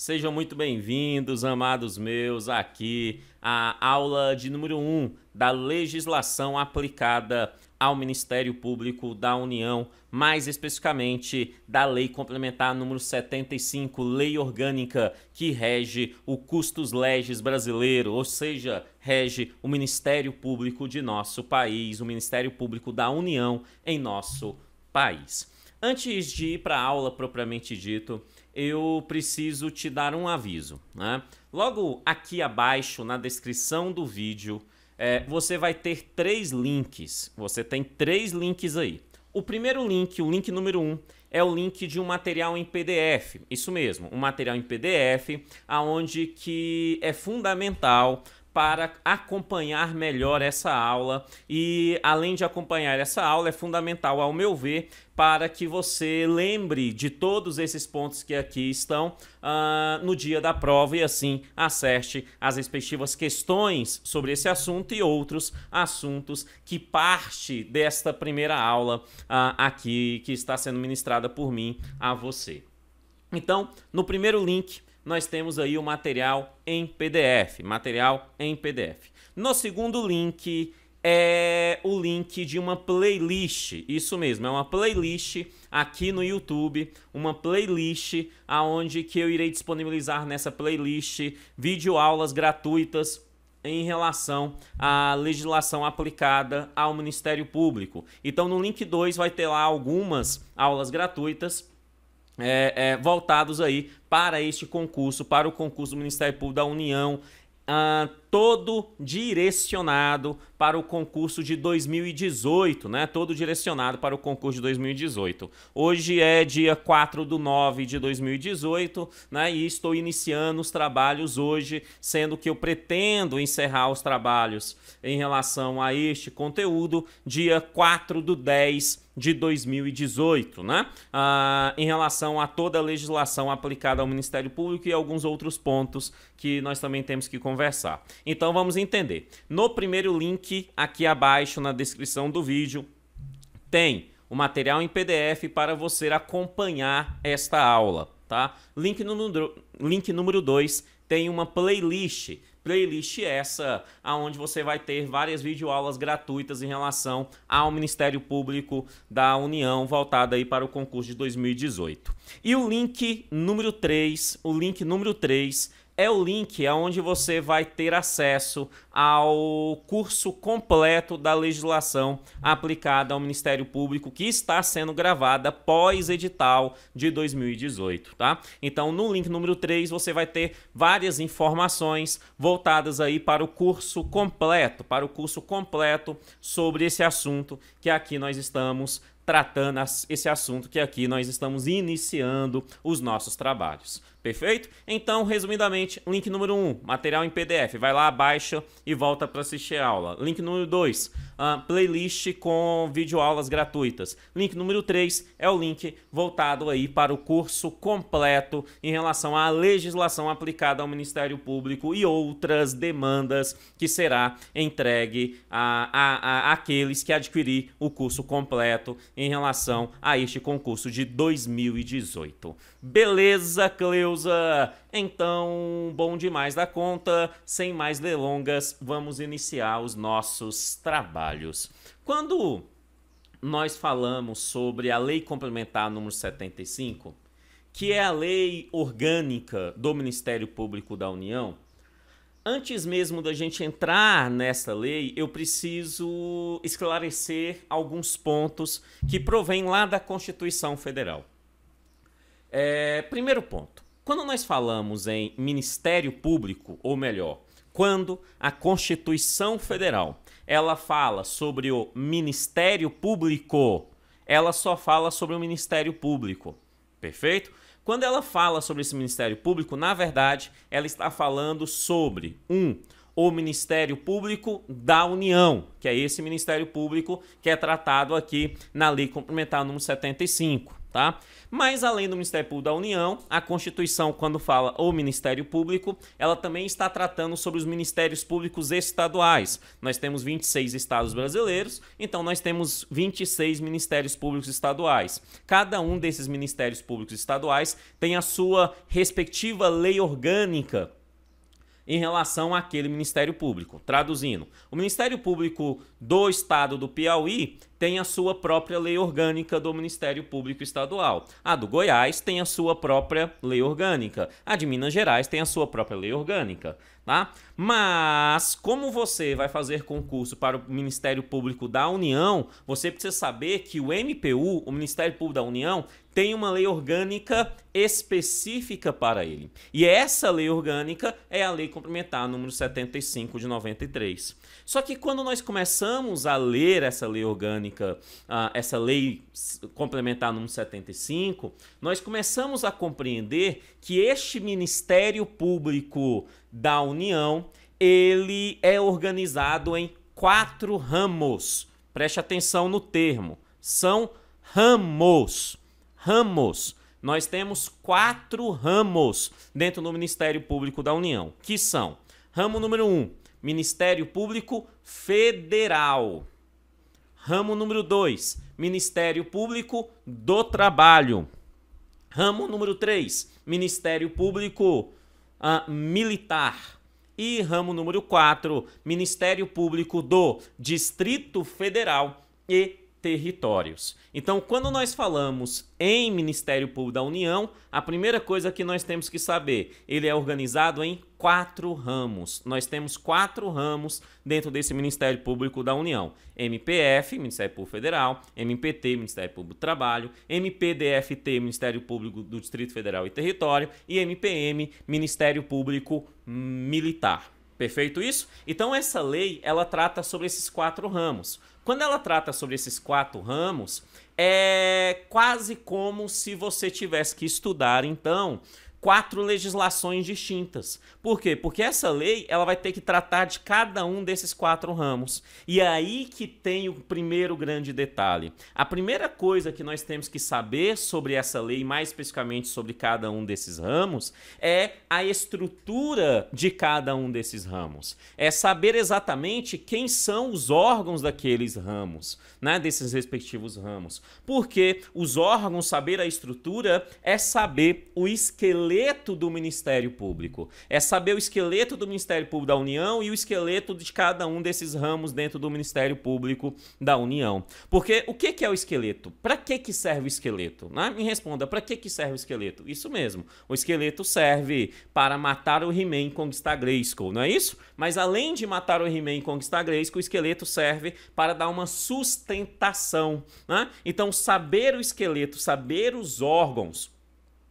Sejam muito bem-vindos, amados meus, aqui à aula de número 1 da legislação aplicada ao Ministério Público da União, mais especificamente da Lei Complementar número 75, Lei Orgânica que rege o Custos Legis brasileiro, ou seja, rege o Ministério Público de nosso país, o Ministério Público da União em nosso país. Antes de ir para a aula propriamente dito, eu preciso te dar um aviso, né? Logo aqui abaixo, na descrição do vídeo, você vai ter 3 links. Você tem 3 links aí. O primeiro link, o link número 1, é o link de um material em PDF. Isso mesmo, um material em PDF, aonde que é fundamental para acompanhar melhor essa aula e, além de acompanhar essa aula, é fundamental, ao meu ver, para que você lembre de todos esses pontos que aqui estão no dia da prova e, assim, acerte as respectivas questões sobre esse assunto e outros assuntos que parte desta primeira aula aqui que está sendo ministrada por mim a você. Então, no primeiro link, nós temos aí o material em PDF, No segundo link é o link de uma playlist, isso mesmo, é uma playlist aqui no YouTube, uma playlist aonde que eu irei disponibilizar nessa playlist videoaulas gratuitas em relação à legislação aplicada ao Ministério Público. Então, no link 2 vai ter lá algumas aulas gratuitas voltados aí para este concurso, para o concurso do Ministério Público da União, todo direcionado para o concurso de 2018, né? Todo direcionado para o concurso de 2018. Hoje é dia 4/9 de 2018, né? E estou iniciando os trabalhos hoje, sendo que eu pretendo encerrar os trabalhos em relação a este conteúdo dia 4/10 de 2018, né? Em relação a toda a legislação aplicada ao Ministério Público e alguns outros pontos que nós também temos que conversar. Então vamos entender. No primeiro link, aqui abaixo na descrição do vídeo, tem o material em PDF para você acompanhar esta aula, tá? Link número 2 tem uma playlist. Playlist essa, onde você vai ter várias videoaulas gratuitas em relação ao Ministério Público da União, voltada aí para o concurso de 2018. E o link número 3, é o link onde você vai ter acesso ao curso completo da legislação aplicada ao Ministério Público, que está sendo gravada pós-edital de 2018, tá? Então, no link número 3, você vai ter várias informações voltadas aí para o curso completo, sobre esse assunto que aqui nós estamos tratando, esse assunto que aqui nós estamos iniciando os nossos trabalhos. Perfeito? Então, resumidamente, link número 1, material em PDF. Vai lá, baixa e volta para assistir a aula. Link número 2, playlist com videoaulas gratuitas. Link número 3 é o link voltado aí para o curso completo em relação à legislação aplicada ao Ministério Público e outras demandas que será entregue àqueles que adquirir o curso completo em relação a este concurso de 2018. Beleza, Cleusa? Então, bom demais da conta, sem mais delongas, vamos iniciar os nossos trabalhos. Quando nós falamos sobre a Lei Complementar número 75, que é a lei orgânica do Ministério Público da União, antes mesmo da gente entrar nessa lei, eu preciso esclarecer alguns pontos que provêm lá da Constituição Federal. Primeiro ponto. Quando nós falamos em Ministério Público, ou melhor, quando a Constituição Federal ela fala sobre o Ministério Público, ela só fala sobre o Ministério Público, perfeito? Quando ela fala sobre esse Ministério Público, na verdade, ela está falando sobre o Ministério Público da União, que é esse Ministério Público que é tratado aqui na Lei Complementar número 75. tá? Mas além do Ministério Público da União, a Constituição, quando fala o Ministério Público, ela também está tratando sobre os Ministérios Públicos estaduais. Nós temos 26 estados brasileiros, então nós temos 26 Ministérios Públicos estaduais. Cada um desses Ministérios Públicos estaduais tem a sua respectiva lei orgânica em relação àquele Ministério Público. Traduzindo, o Ministério Público do Estado do Piauí tem a sua própria lei orgânica do Ministério Público Estadual. A do Goiás tem a sua própria lei orgânica. A de Minas Gerais tem a sua própria lei orgânica, tá? Mas, como você vai fazer concurso para o Ministério Público da União, você precisa saber que o MPU, o Ministério Público da União, tem uma lei orgânica específica para ele. E essa lei orgânica é a Lei Complementar número 75 de 93. Só que quando nós começamos a ler essa lei orgânica, essa Lei Complementar número 75, nós começamos a compreender que este Ministério Público da União, ele é organizado em 4 ramos. Preste atenção no termo. São ramos. Ramos. Nós temos 4 ramos dentro do Ministério Público da União, que são: ramo número 1, Ministério Público Federal. Ramo número 2, Ministério Público do Trabalho. Ramo número 3, Ministério Público Militar. E ramo número 4, Ministério Público do Distrito Federal e Territórios. Então, quando nós falamos em Ministério Público da União, a primeira coisa que nós temos que saber, ele é organizado em 4 ramos. Nós temos 4 ramos dentro desse Ministério Público da União: MPF, Ministério Público Federal; MPT, Ministério Público do Trabalho; MPDFT, Ministério Público do Distrito Federal e Território; e MPM, Ministério Público Militar. Perfeito isso? Então essa lei, ela trata sobre esses 4 ramos. Quando ela trata sobre esses 4 ramos, é quase como se você tivesse que estudar, então, 4 legislações distintas. Por quê? Porque essa lei, ela vai ter que tratar de cada um desses 4 ramos. E é aí que tem o primeiro grande detalhe. A primeira coisa que nós temos que saber sobre essa lei, mais especificamente sobre cada um desses ramos, é a estrutura de cada um desses ramos. É saber exatamente quem são os órgãos daqueles ramos, né, desses respectivos ramos. Porque os órgãos, saber a estrutura, é saber o esqueleto do Ministério Público. É saber o esqueleto do Ministério Público da União e o esqueleto de cada um desses ramos dentro do Ministério Público da União. Porque o que é o esqueleto? Para que serve o esqueleto? Né? Me responda, para que serve o esqueleto? Isso mesmo, o esqueleto serve para matar o He-Man e conquistar Grayskull, não é isso? Mas além de matar o He-Man e conquistar Grayskull, o esqueleto serve para dar uma sustentação, né? Então, saber o esqueleto, saber os órgãos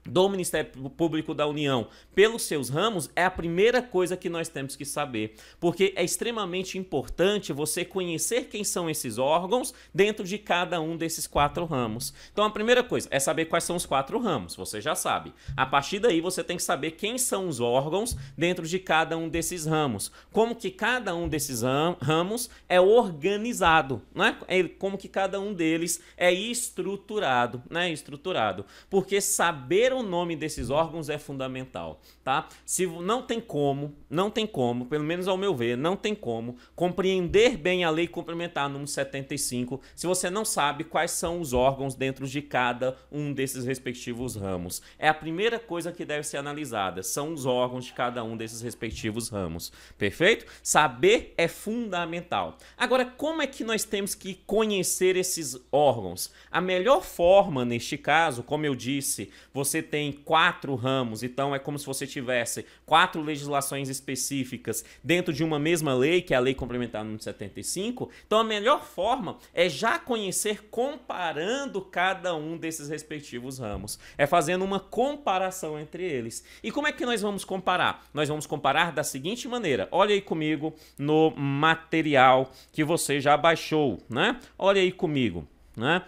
do Ministério Público da União pelos seus ramos é a primeira coisa que nós temos que saber, porque é extremamente importante você conhecer quem são esses órgãos dentro de cada um desses 4 ramos. Então a primeira coisa é saber quais são os 4 ramos, você já sabe. A partir daí você tem que saber quem são os órgãos dentro de cada um desses ramos, como que cada um desses ramos é organizado, né? Como que cada um deles é estruturado, né? Estruturado, porque saber o nome desses órgãos é fundamental, tá? Se não tem como, pelo menos ao meu ver, não tem como compreender bem a Lei Complementar número 75 se você não sabe quais são os órgãos dentro de cada um desses respectivos ramos. É a primeira coisa que deve ser analisada, são os órgãos de cada um desses respectivos ramos, perfeito? Saber é fundamental. Agora, como é que nós temos que conhecer esses órgãos? A melhor forma, neste caso, como eu disse, você tem 4 ramos, então é como se você tivesse 4 legislações específicas dentro de uma mesma lei, que é a Lei Complementar número 75. Então a melhor forma é já conhecer comparando cada um desses respectivos ramos. É fazendo uma comparação entre eles. E como é que nós vamos comparar? Nós vamos comparar da seguinte maneira. Olha aí comigo no material que você já baixou, né? Olha aí comigo. né?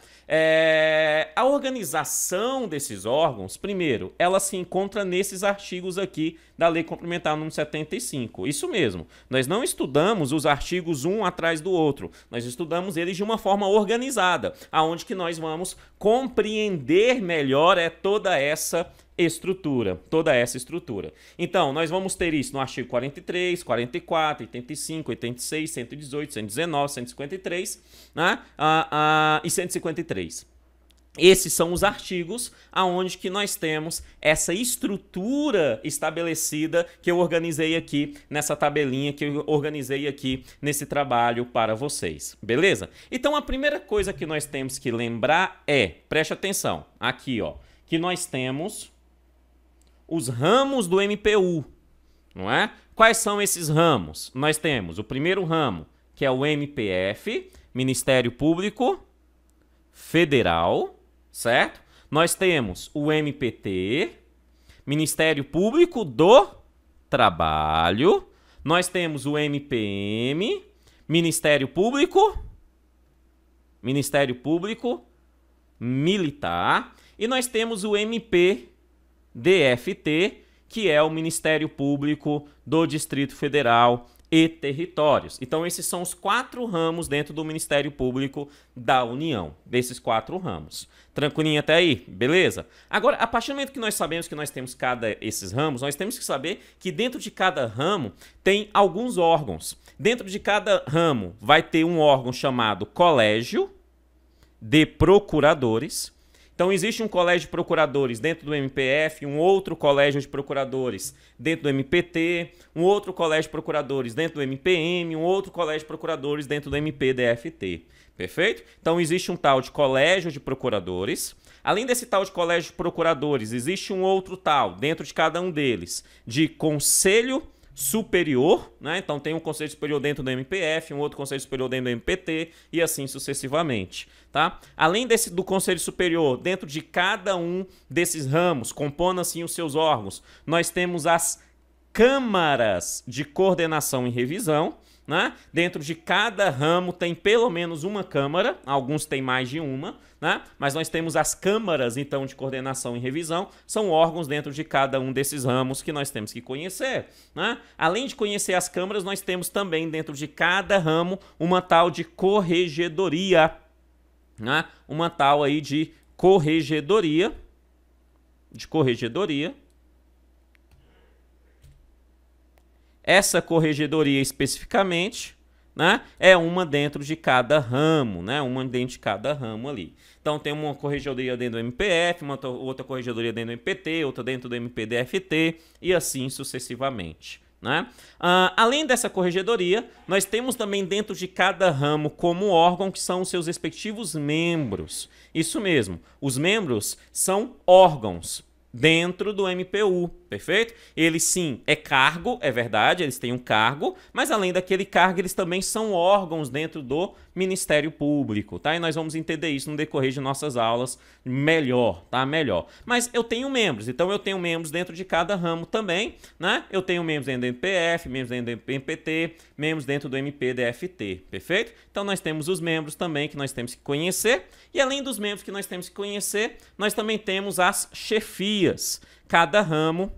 A organização desses órgãos, primeiro, ela se encontra nesses artigos aqui da Lei Complementar número 75. Isso mesmo, nós não estudamos os artigos um atrás do outro, nós estudamos eles de uma forma organizada, aonde que nós vamos compreender melhor toda essa estrutura. Então, nós vamos ter isso no artigo 43, 44, 85, 86, 118, 119, 153, né? E 153. Esses são os artigos aonde que nós temos essa estrutura estabelecida que eu organizei aqui nessa tabelinha, que eu organizei aqui nesse trabalho para vocês, beleza? Então, a primeira coisa que nós temos que lembrar preste atenção, aqui, ó, que nós temos os ramos do MPU, não é? Quais são esses ramos? Nós temos o primeiro ramo, que é o MPF, Ministério Público Federal, certo? Nós temos o MPT, Ministério Público do Trabalho. Nós temos o MPM, Ministério Público Militar. E nós temos o MPDFT, que é o Ministério Público do Distrito Federal e Territórios. Então, esses são os 4 ramos dentro do Ministério Público da União, desses 4 ramos. Tranquilinho até aí? Beleza? Agora, a partir do momento que nós sabemos que nós temos esses ramos, nós temos que saber que dentro de cada ramo tem alguns órgãos. Dentro de cada ramo vai ter um órgão chamado Colégio de Procuradores. Então, existe um colégio de procuradores dentro do MPF, um outro colégio de procuradores dentro do MPT, um outro colégio de procuradores dentro do MPM, um outro colégio de procuradores dentro do MPDFT. Perfeito? Então, existe um tal de colégio de procuradores. Além desse tal de colégio de procuradores, existe um outro tal, dentro de cada um deles, de conselho superior, né? Então tem um conselho superior dentro do MPF, um outro conselho superior dentro do MPT e assim sucessivamente, tá? Além do conselho superior, dentro de cada um desses ramos, compondo assim os seus órgãos, nós temos as câmaras de coordenação e revisão, né? Dentro de cada ramo tem pelo menos uma câmara, alguns têm mais de uma, né? Mas nós temos as câmaras, então, de coordenação e revisão, são órgãos dentro de cada um desses ramos que nós temos que conhecer, né? Além de conhecer as câmaras, nós temos também dentro de cada ramo uma tal de corregedoria, né? Uma tal aí de corregedoria, Essa corregedoria especificamente, né, é uma dentro de cada ramo, né? Uma dentro de cada ramo ali. Então tem uma corregedoria dentro do MPF, uma outra corregedoria dentro do MPT, outra dentro do MPDFT e assim sucessivamente, né? Além dessa corregedoria, nós temos também dentro de cada ramo como órgão que são os seus respectivos membros. Isso mesmo, os membros são órgãos dentro do MPU, perfeito? Eles sim, é cargo, é verdade, eles têm um cargo, mas além daquele cargo, eles também são órgãos dentro do Ministério Público, tá? E nós vamos entender isso no decorrer de nossas aulas melhor, tá? Melhor. Mas eu tenho membros, então eu tenho membros dentro de cada ramo também, né? Eu tenho membros dentro do MPF, membros dentro do MPT, membros dentro do MPDFT, perfeito? Então nós temos os membros também que nós temos que conhecer, e além dos membros que nós temos que conhecer, nós também temos as chefias. Cada ramo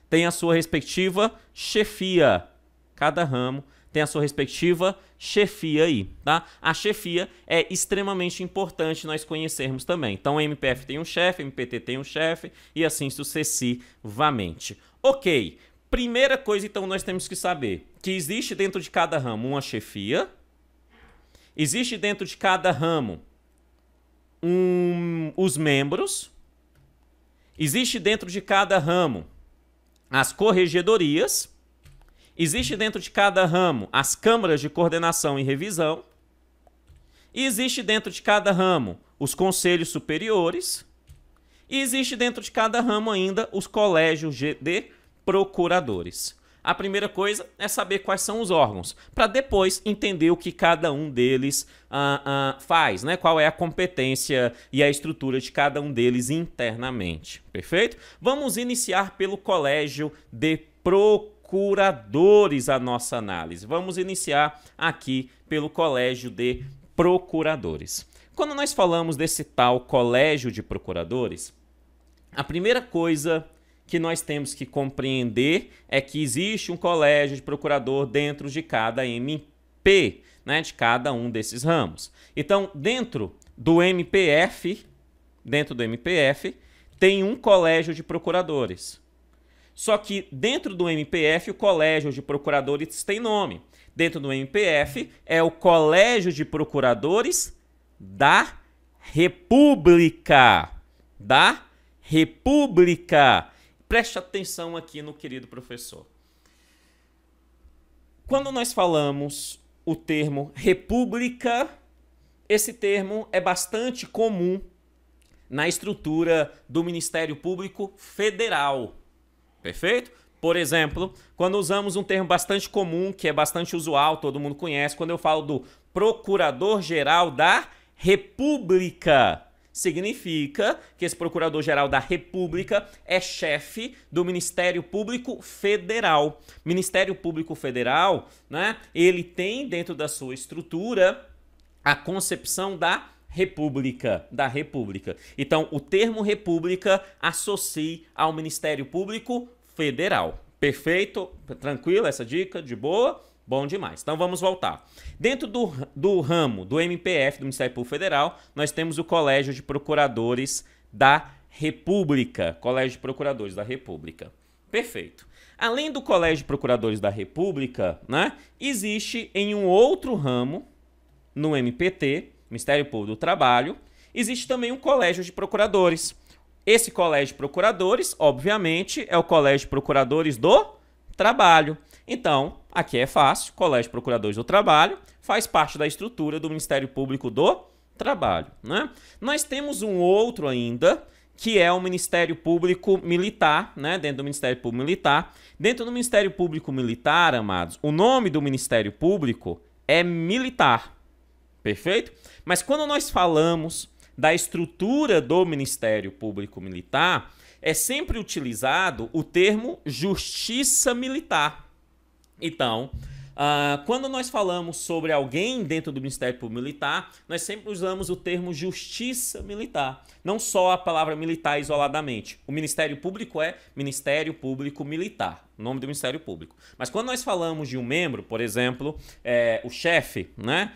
tem a sua respectiva chefia. Cada ramo tem a sua respectiva chefia aí, tá? A chefia é extremamente importante nós conhecermos também. Então, o MPF tem um chefe, o MPT tem um chefe e assim sucessivamente. Ok, primeira coisa então nós temos que saber que existe dentro de cada ramo uma chefia, existe dentro de cada ramo os membros, existe dentro de cada ramo as corregedorias, existe dentro de cada ramo as câmaras de coordenação e revisão, e existe dentro de cada ramo os conselhos superiores, e existe dentro de cada ramo ainda os colégios de procuradores. A primeira coisa é saber quais são os órgãos, para depois entender o que cada um deles faz, né? Qual é a competência e a estrutura de cada um deles internamente, perfeito? Vamos iniciar pelo Colégio de Procuradores a nossa análise. Vamos iniciar aqui pelo Colégio de procuradores. Quando nós falamos desse tal colégio de procuradores, a primeira coisa que nós temos que compreender é que existe um colégio de procurador dentro de cada MP, né, de cada um desses ramos. Então, dentro do MPF, tem um colégio de procuradores. Só que dentro do MPF, o colégio de procuradores tem nome. Dentro do MPF é o Colégio de Procuradores da República. Da República. Preste atenção aqui no querido professor. Quando nós falamos o termo república, esse termo é bastante comum na estrutura do Ministério Público Federal. Perfeito? Por exemplo, quando usamos um termo bastante comum, que é bastante usual, todo mundo conhece, quando eu falo do Procurador-Geral da República, significa que esse Procurador-Geral da República é chefe do Ministério Público Federal. Ministério Público Federal, né, ele tem dentro da sua estrutura a concepção da República, Então, o termo República associa ao Ministério Público Federal. Perfeito? Tranquilo essa dica? De boa? Bom demais. Então, vamos voltar. Dentro do ramo do MPF, do Ministério Público Federal, nós temos o Colégio de Procuradores da República. Colégio de Procuradores da República. Perfeito. Além do Colégio de Procuradores da República, né, existe em um outro ramo, no MPT, Ministério Público do Trabalho, existe também um colégio de procuradores. Esse colégio de procuradores, obviamente, é o colégio de procuradores do trabalho. Então, aqui é fácil, colégio de procuradores do trabalho faz parte da estrutura do Ministério Público do Trabalho, né? Nós temos um outro ainda, que é o Ministério Público Militar, né? Dentro do Ministério Público Militar. Dentro do Ministério Público Militar, amados, o nome do Ministério Público é militar. Perfeito? Mas quando nós falamos da estrutura do Ministério Público Militar, é sempre utilizado o termo Justiça Militar. Então, quando nós falamos sobre alguém dentro do Ministério Público Militar, nós sempre usamos o termo Justiça Militar. Não só a palavra militar isoladamente. O Ministério Público é Ministério Público Militar, o nome do Ministério Público. Mas quando nós falamos de um membro, por exemplo, o chefe, né?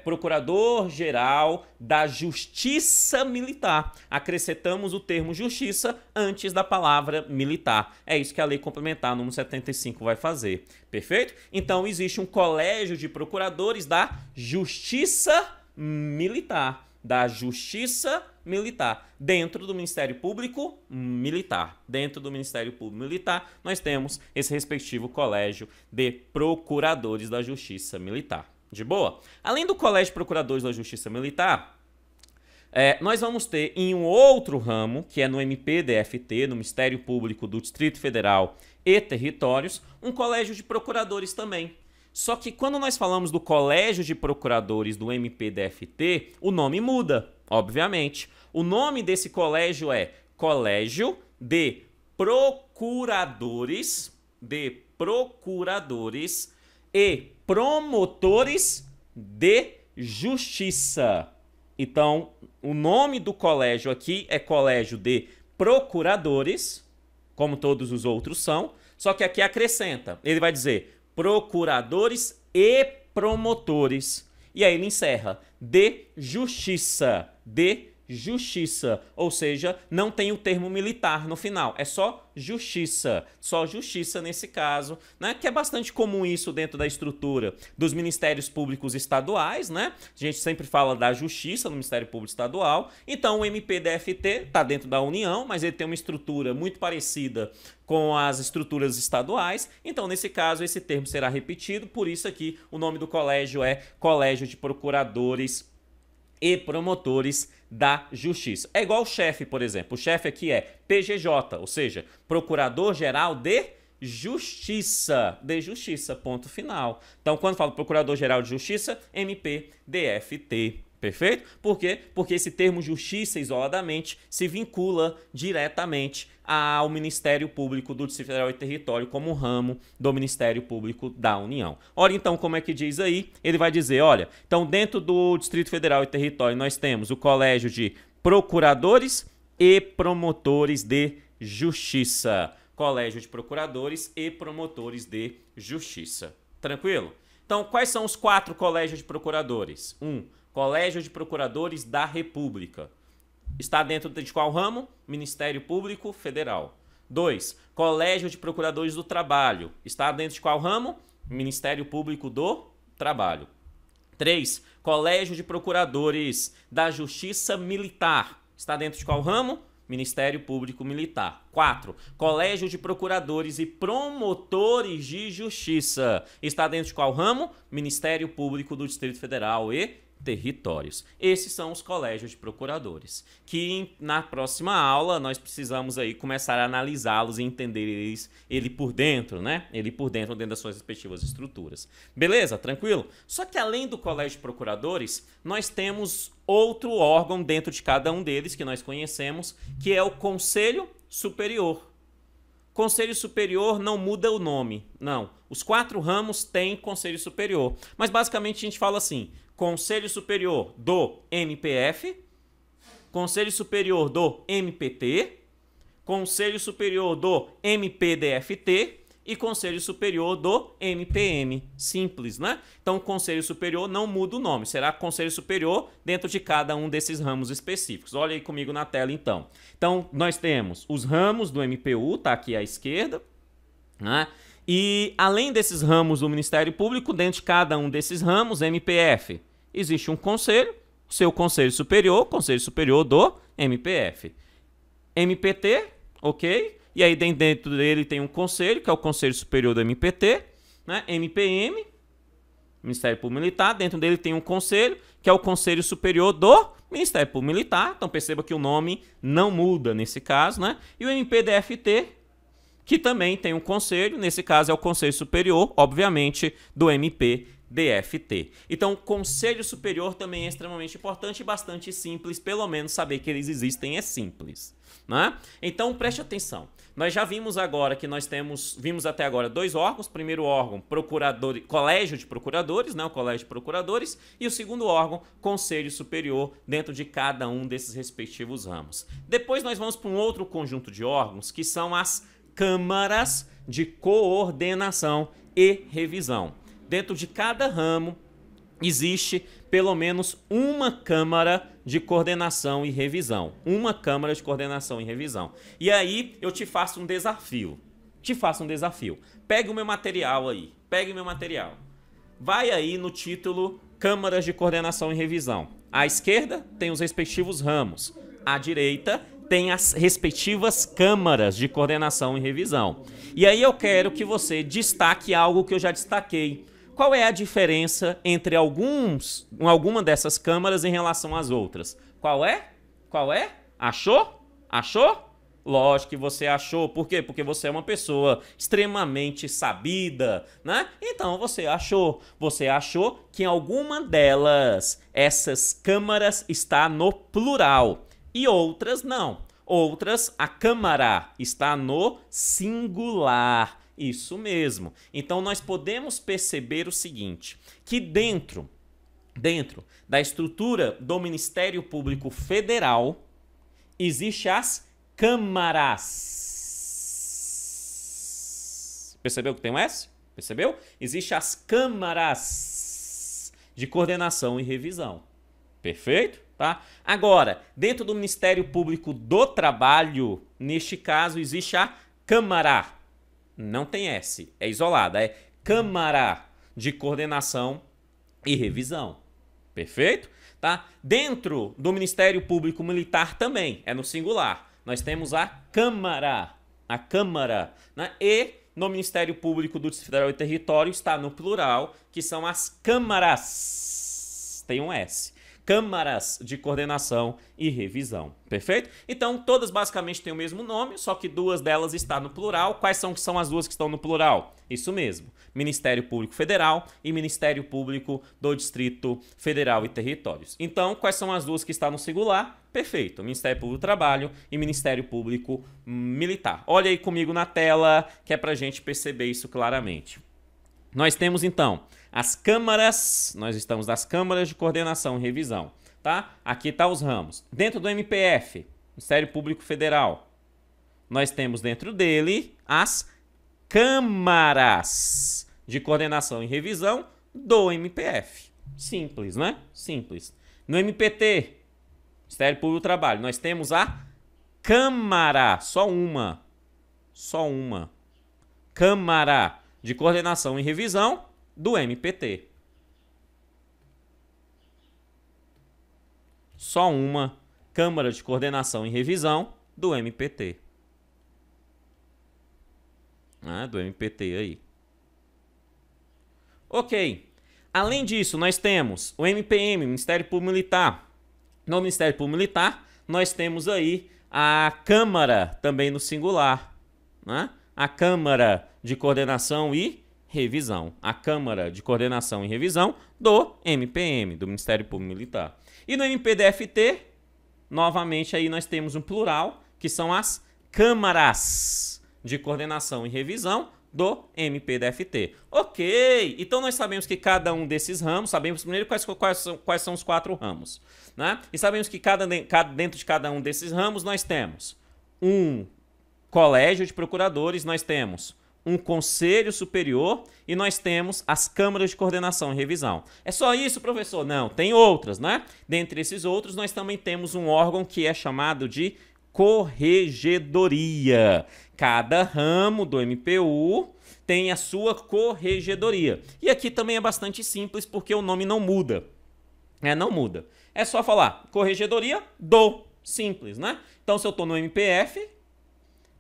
Procurador-Geral da Justiça Militar. Acrescentamos o termo justiça antes da palavra militar. É isso que a Lei Complementar número 75 vai fazer. Perfeito? Então, existe um colégio de procuradores da Justiça Militar. Da Justiça Militar, dentro do Ministério Público Militar. Dentro do Ministério Público Militar, nós temos esse respectivo colégio de procuradores da Justiça Militar. De boa? Além do colégio de procuradores da Justiça Militar, nós vamos ter em um outro ramo, que é no MPDFT, no Ministério Público do Distrito Federal e Territórios, um colégio de procuradores também. Só que quando nós falamos do Colégio de Procuradores do MPDFT, o nome muda, obviamente. O nome desse colégio é Colégio de Procuradores e Promotores de Justiça. Então, o nome do colégio aqui é Colégio de Procuradores, como todos os outros são, só que aqui acrescenta. Ele vai dizer procuradores e promotores. E aí ele encerra de justiça, ou seja, não tem o termo militar no final, é só justiça nesse caso, né? Que é bastante comum isso dentro da estrutura dos Ministérios Públicos Estaduais, né? A gente sempre fala da justiça no Ministério Público Estadual, então o MPDFT está dentro da União, mas ele tem uma estrutura muito parecida com as estruturas estaduais, então nesse caso esse termo será repetido, por isso aqui o nome do colégio é Colégio de Procuradores e Promotores da Justiça. É igual o chefe, por exemplo. O chefe aqui é PGJ, ou seja, Procurador-Geral de Justiça. Ponto final. Então, quando falo Procurador-Geral de Justiça, MPDFT. Perfeito? Por quê? Porque esse termo justiça, isoladamente, se vincula diretamente ao Ministério Público do Distrito Federal e Território como ramo do Ministério Público da União. Olha então como é que diz aí. Ele vai dizer, olha, então dentro do Distrito Federal e Território nós temos o Colégio de Procuradores e Promotores de Justiça. Colégio de Procuradores e Promotores de Justiça. Tranquilo? Então, quais são os 4 colégios de procuradores? 1. Colégio de Procuradores da República. Está dentro de qual ramo? Ministério Público Federal. 2. Colégio de Procuradores do Trabalho. Está dentro de qual ramo? Ministério Público do Trabalho. 3. Colégio de Procuradores da Justiça Militar. Está dentro de qual ramo? Ministério Público Militar. 4. Colégio de Procuradores e Promotores de Justiça. Está dentro de qual ramo? Ministério Público do Distrito Federal e Territórios. Esses são os colégios de procuradores, que na próxima aula nós precisamos aí começar a analisá-los e entender ele por dentro, né? Ele por dentro das suas respectivas estruturas. Beleza? Tranquilo? Só que além do colégio de procuradores, nós temos outro órgão dentro de cada um deles que nós conhecemos, que é o Conselho Superior. Conselho Superior não muda o nome, não. Os 4 ramos têm Conselho Superior, mas basicamente a gente fala assim: Conselho Superior do MPF, Conselho Superior do MPT, Conselho Superior do MPDFT e Conselho Superior do MPM. Simples, né? Então, o Conselho Superior não muda o nome, será Conselho Superior dentro de cada um desses ramos específicos. Olha aí comigo na tela, então. Então, nós temos os ramos do MPU, tá aqui à esquerda, né? E, além desses ramos do Ministério Público, dentro de cada um desses ramos, MPF, existe um conselho, seu Conselho Superior do MPF. MPT, ok? E aí dentro dele tem um conselho, que é o Conselho Superior do MPT, né? MPM, Ministério Público Militar, dentro dele tem um conselho, que é o Conselho Superior do Ministério Público Militar. Então perceba que o nome não muda nesse caso, né? E o MPDFT, que também tem um conselho, nesse caso é o Conselho Superior, obviamente, do MPDFT. Então, o Conselho Superior também é extremamente importante e bastante simples, pelo menos saber que eles existem é simples, né? Então, preste atenção. Nós já vimos agora que vimos até agora 2 órgãos. Primeiro órgão, Colégio de Procuradores, né? O Colégio de Procuradores. E o segundo órgão, Conselho Superior, dentro de cada um desses respectivos ramos. Depois nós vamos para um outro conjunto de órgãos, que são as câmaras de coordenação e revisão. Dentro de cada ramo existe pelo menos uma câmara de coordenação e revisão. Uma câmara de coordenação e revisão. E aí eu te faço um desafio. Pegue o meu material aí. Vai aí no título Câmaras de Coordenação e Revisão. À esquerda tem os respectivos ramos. À direita tem as respectivas câmaras de coordenação e revisão. E aí eu quero que você destaque algo que eu já destaquei. Qual é a diferença entre alguma dessas câmaras em relação às outras? Qual é? Achou? Lógico que você achou. Por quê? Porque você é uma pessoa extremamente sabida, né? Então você achou que em alguma delas essas câmaras está no plural. E outras não. Outras, a câmara está no singular. Isso mesmo. Então, nós podemos perceber o seguinte, que dentro da estrutura do Ministério Público Federal, existem as câmaras. Percebeu que tem um S? Percebeu? Existem as câmaras de coordenação e revisão. Perfeito? Tá? Agora, dentro do Ministério Público do Trabalho, neste caso, existe a Câmara. Não tem S, é isolada, é Câmara de Coordenação e Revisão. Perfeito? Tá? Dentro do Ministério Público Militar também, é no singular. Nós temos a Câmara, né? E no Ministério Público do Distrito Federal e Território está no plural, que são as câmaras. Tem um S. câmaras de coordenação e revisão, perfeito? Então, todas basicamente têm o mesmo nome, só que duas delas estão no plural. Quais são as duas que estão no plural? Isso mesmo, Ministério Público Federal e Ministério Público do Distrito Federal e Territórios. Então, quais são as duas que estão no singular? Perfeito, Ministério Público do Trabalho e Ministério Público Militar. Olha aí comigo na tela, que é pra gente perceber isso claramente. Nós temos, então, as câmaras, nós estamos nas câmaras de coordenação e revisão, tá? Aqui tá os ramos. Dentro do MPF, Ministério Público Federal, nós temos dentro dele as câmaras de coordenação e revisão do MPF. Simples, né? Simples. No MPT, Ministério Público do Trabalho, nós temos a Câmara, só uma, Câmara de Coordenação e Revisão do MPT. Só uma Câmara de Coordenação e Revisão do MPT. Do MPT aí. Ok. Além disso, nós temos o MPM, Ministério Público Militar. No Ministério Público Militar, nós temos aí a Câmara, também no singular, né? A Câmara de Coordenação e Revisão. A Câmara de Coordenação e Revisão do MPM, do Ministério Público Militar. E no MPDFT, novamente aí nós temos um plural, que são as Câmaras de Coordenação e Revisão do MPDFT. Ok, então nós sabemos que cada um desses ramos, sabemos primeiro quais são os 4 ramos, né? E sabemos que dentro de cada um desses ramos nós temos um colégio de procuradores, nós temos um conselho superior e nós temos as câmaras de coordenação e revisão. É só isso, professor? Não, tem outras, né? Dentre esses outros, nós também temos um órgão que é chamado de corregedoria. Cada ramo do MPU tem a sua corregedoria. E aqui também é bastante simples, porque o nome não muda. Não muda. É só falar corregedoria do. Simples, né? Então, se eu estou no MPF,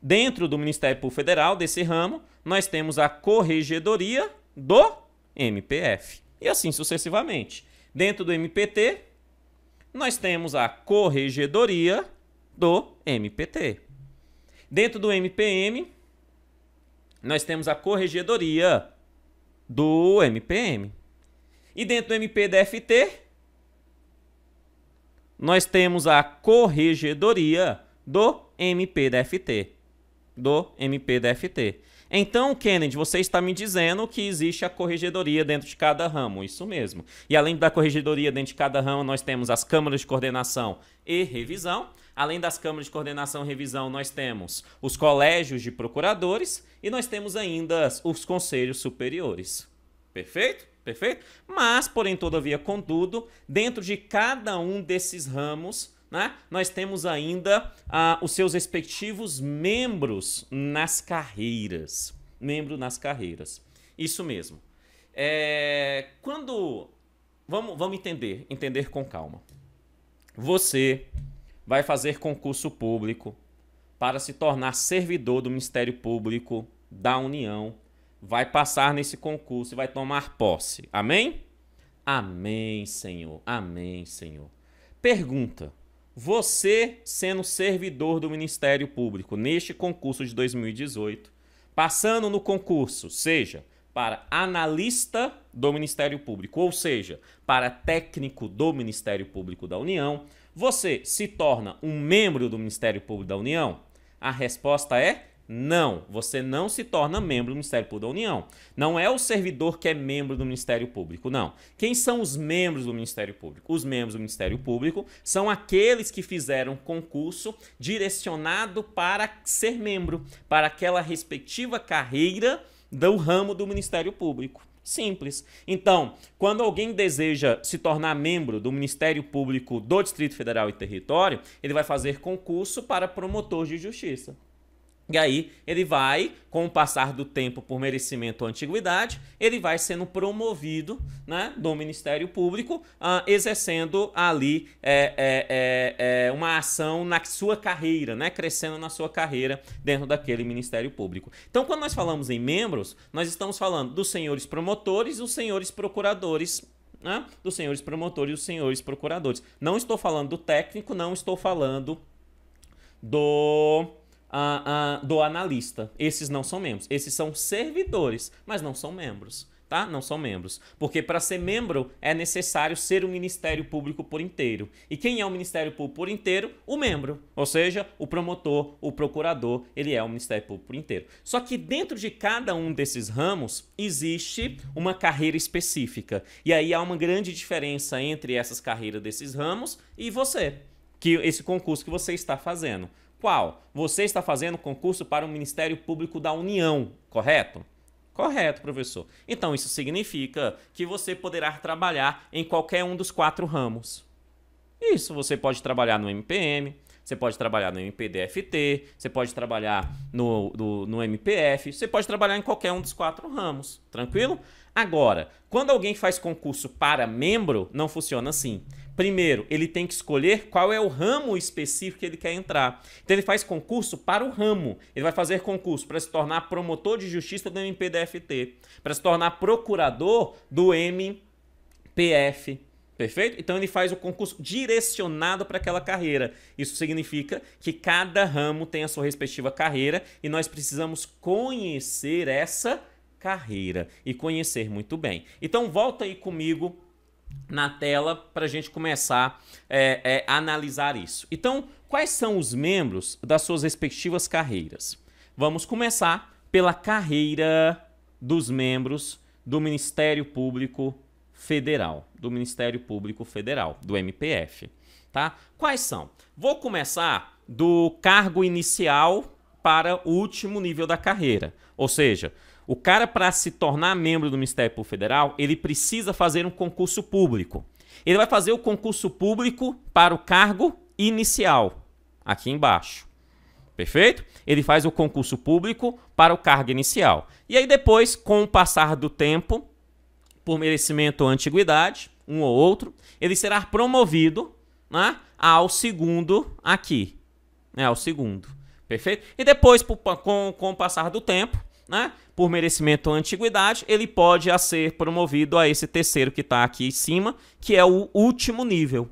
dentro do Ministério Público Federal, desse ramo, nós temos a corregedoria do MPF. E assim sucessivamente. Dentro do MPT, nós temos a corregedoria do MPT. Dentro do MPM, nós temos a corregedoria do MPM. E dentro do MPDFT, nós temos a corregedoria do MPDFT. Então, Kennedy, você está me dizendo que existe a corregedoria dentro de cada ramo. Isso mesmo. E além da corregedoria dentro de cada ramo, nós temos as câmaras de coordenação e revisão. Além das câmaras de coordenação e revisão, nós temos os colégios de procuradores e nós temos ainda os conselhos superiores. Perfeito? Perfeito? Mas, porém, todavia, contudo, dentro de cada um desses ramos, né, nós temos ainda os seus respectivos membros nas carreiras. Membro nas carreiras. Isso mesmo. Vamos entender com calma. Você vai fazer concurso público para se tornar servidor do Ministério Público da União, vai passar nesse concurso e vai tomar posse. Amém? Amém, Senhor. Amém, Senhor. Pergunta: você, sendo servidor do Ministério Público neste concurso de 2018, passando no concurso, seja para analista do Ministério Público, ou seja, para técnico do Ministério Público da União, você se torna um membro do Ministério Público da União? A resposta é não. Você não se torna membro do Ministério Público da União. Não é o servidor que é membro do Ministério Público, não. Quem são os membros do Ministério Público? Os membros do Ministério Público são aqueles que fizeram concurso direcionado para ser membro, para aquela respectiva carreira do ramo do Ministério Público. Simples. Então, quando alguém deseja se tornar membro do Ministério Público do Distrito Federal e Território, ele vai fazer concurso para promotor de justiça. E aí, ele vai, com o passar do tempo por merecimento ou antiguidade, ele vai sendo promovido, né, do Ministério Público, exercendo ali uma ação na sua carreira, né, crescendo na sua carreira dentro daquele Ministério Público. Então, quando nós falamos em membros, nós estamos falando dos senhores promotores e os senhores procuradores, né, dos senhores promotores e dos senhores procuradores. Não estou falando do técnico, não estou falando do analista. Esses não são membros. Esses são servidores, mas não são membros. Tá? Não são membros. Porque para ser membro é necessário ser o Ministério Público por inteiro. E quem é o Ministério Público por inteiro? O membro. Ou seja, o promotor, o procurador, ele é o Ministério Público por inteiro. Só que dentro de cada um desses ramos existe uma carreira específica. E aí há uma grande diferença entre essas carreiras desses ramos e você, que esse concurso que você está fazendo. Qual? Você está fazendo concurso para o Ministério Público da União, correto? Correto, professor. Então, isso significa que você poderá trabalhar em qualquer um dos 4 ramos. Isso, você pode trabalhar no MPM, você pode trabalhar no MPDFT, você pode trabalhar no MPF, você pode trabalhar em qualquer um dos 4 ramos, tranquilo? Agora, quando alguém faz concurso para membro, não funciona assim. Primeiro, ele tem que escolher qual é o ramo específico que ele quer entrar. Então, ele faz concurso para o ramo. Ele vai fazer concurso para se tornar promotor de justiça do MPDFT, para se tornar procurador do MPF. Perfeito? Então, ele faz o concurso direcionado para aquela carreira. Isso significa que cada ramo tem a sua respectiva carreira e nós precisamos conhecer essa carreira e conhecer muito bem. Então, volta aí comigo na tela para a gente começar a analisar isso. Então, quais são os membros das suas respectivas carreiras? Vamos começar pela carreira dos membros do Ministério Público Federal, do MPF, tá? Quais são? Vou começar do cargo inicial para o último nível da carreira, ou seja, o cara, para se tornar membro do Ministério Público Federal, ele precisa fazer um concurso público. Ele vai fazer o concurso público para o cargo inicial, aqui embaixo. Perfeito? Ele faz o concurso público para o cargo inicial. E aí depois, com o passar do tempo, por merecimento ou antiguidade, um ou outro, ele será promovido, né, ao segundo aqui. Ao segundo. Perfeito? E depois, com o passar do tempo, né, por merecimento ou antiguidade, ele pode ser promovido a esse terceiro que está aqui em cima, que é o último nível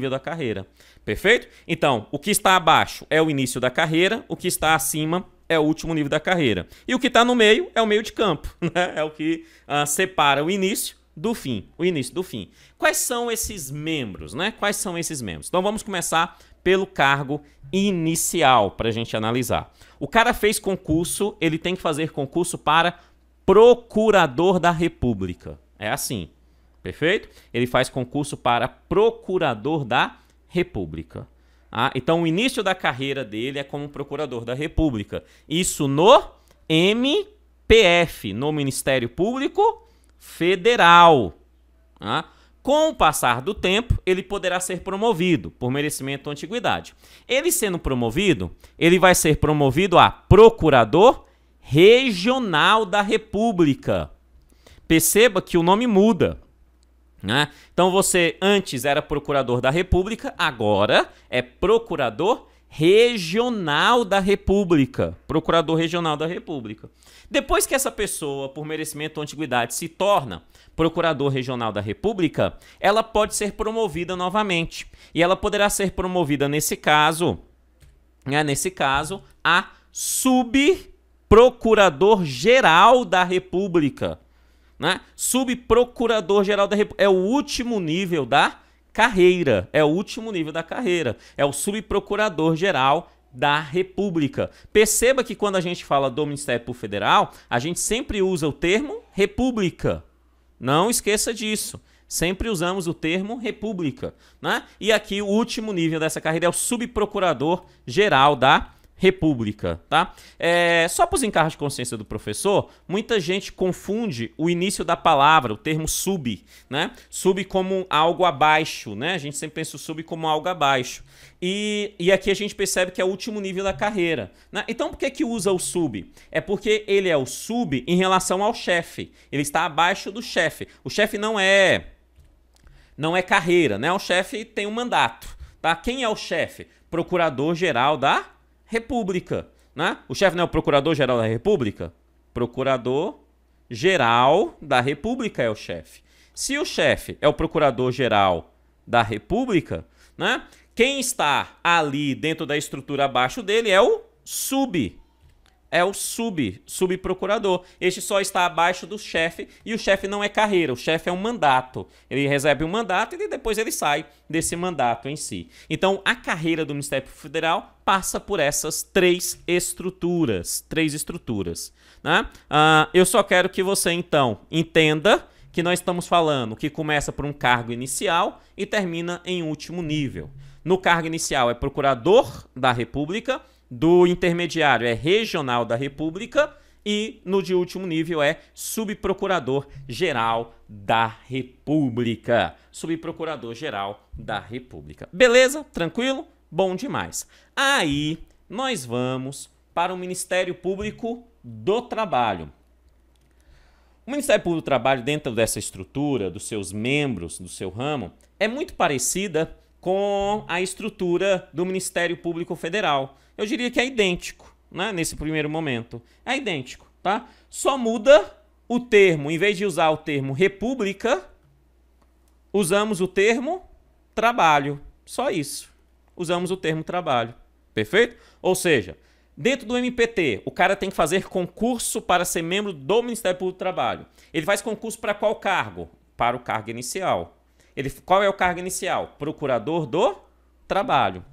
da carreira. Perfeito? Então, o que está abaixo é o início da carreira, o que está acima é o último nível da carreira. E o que está no meio é o meio de campo, né? É o que separa o início do fim. Quais são esses membros, né? Quais são esses membros? Então, vamos começar pelo cargo inicial para a gente analisar. O cara fez concurso, ele tem que fazer concurso para Procurador da República. É assim, perfeito? Ele faz concurso para Procurador da República. Então, o início da carreira dele é como Procurador da República. Isso no MPF, no Ministério Público Federal. Com o passar do tempo, ele poderá ser promovido por merecimento ou antiguidade. Ele sendo promovido, ele vai ser promovido a Procurador Regional da República. Perceba que o nome muda. Então, você antes era Procurador da República, agora é Procurador Regional da República. Procurador Regional da República. Depois que essa pessoa, por merecimento ou antiguidade, se torna Procurador Regional da República, ela pode ser promovida novamente. E ela poderá ser promovida, nesse caso, a Subprocurador-Geral da República. Subprocurador-Geral da República. É o último nível da carreira. É o Subprocurador-Geral da República. Perceba que quando a gente fala do Ministério Público Federal, a gente sempre usa o termo República. Não esqueça disso. Sempre usamos o termo República. E aqui o último nível dessa carreira é o Subprocurador-Geral da República. Só para os encargos de consciência do professor, muita gente confunde o início da palavra, o termo sub. Sub como algo abaixo. A gente sempre pensa o sub como algo abaixo. E aqui a gente percebe que é o último nível da carreira. Então, por que usa o sub? É porque ele é o sub em relação ao chefe. Ele está abaixo do chefe. O chefe não é carreira, O chefe tem um mandato. Quem é o chefe? Procurador-Geral da República. O chefe não é o Procurador-Geral da República? Procurador-Geral da República é o chefe. Se o chefe é o Procurador-Geral da República, né, quem está ali dentro da estrutura abaixo dele é o subprocurador. Este só está abaixo do chefe e o chefe não é carreira, o chefe é um mandato. Ele recebe um mandato e depois ele sai desse mandato em si. Então, a carreira do Ministério Público Federal passa por essas três estruturas. Né? Eu só quero que você, então, entenda que nós estamos falando que começa por um cargo inicial e termina em último nível. No cargo inicial é Procurador da República, do intermediário é Regional da República e no de último nível é Subprocurador-Geral da República. Subprocurador-Geral da República. Beleza? Tranquilo? Bom demais. Aí nós vamos para o Ministério Público do Trabalho. O Ministério Público do Trabalho, dentro dessa estrutura, dos seus membros, do seu ramo, é muito parecida com a estrutura do Ministério Público Federal. Eu diria que é idêntico, né? Nesse primeiro momento. É idêntico, tá? Só muda o termo. Em vez de usar o termo república, usamos o termo trabalho. Só isso. Usamos o termo trabalho. Perfeito? Ou seja, dentro do MPT, o cara tem que fazer concurso para ser membro do Ministério Público do Trabalho. Ele faz concurso para qual cargo? Para o cargo inicial. Qual é o cargo inicial? Procurador do Trabalho.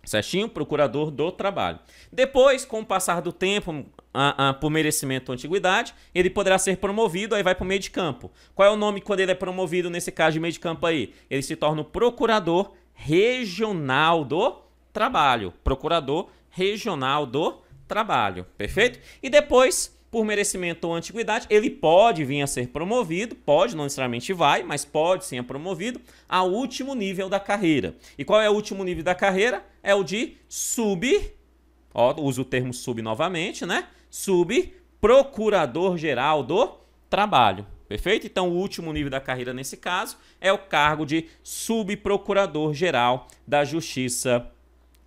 Certinho? Procurador do Trabalho. Depois, com o passar do tempo, por merecimento ou antiguidade, ele poderá ser promovido, aí vai para o meio de campo. Qual é o nome quando ele é promovido nesse caso de meio de campo aí? Ele se torna o Procurador Regional do Trabalho. Procurador Regional do Trabalho. Perfeito? E depois, por merecimento ou antiguidade, ele pode vir a ser promovido, pode, não necessariamente vai, mas pode ser promovido ao último nível da carreira. E qual é o último nível da carreira? É o de uso o termo sub novamente, né? Subprocurador-Geral do Trabalho. Perfeito? Então, o último nível da carreira nesse caso é o cargo de Subprocurador-Geral da Justiça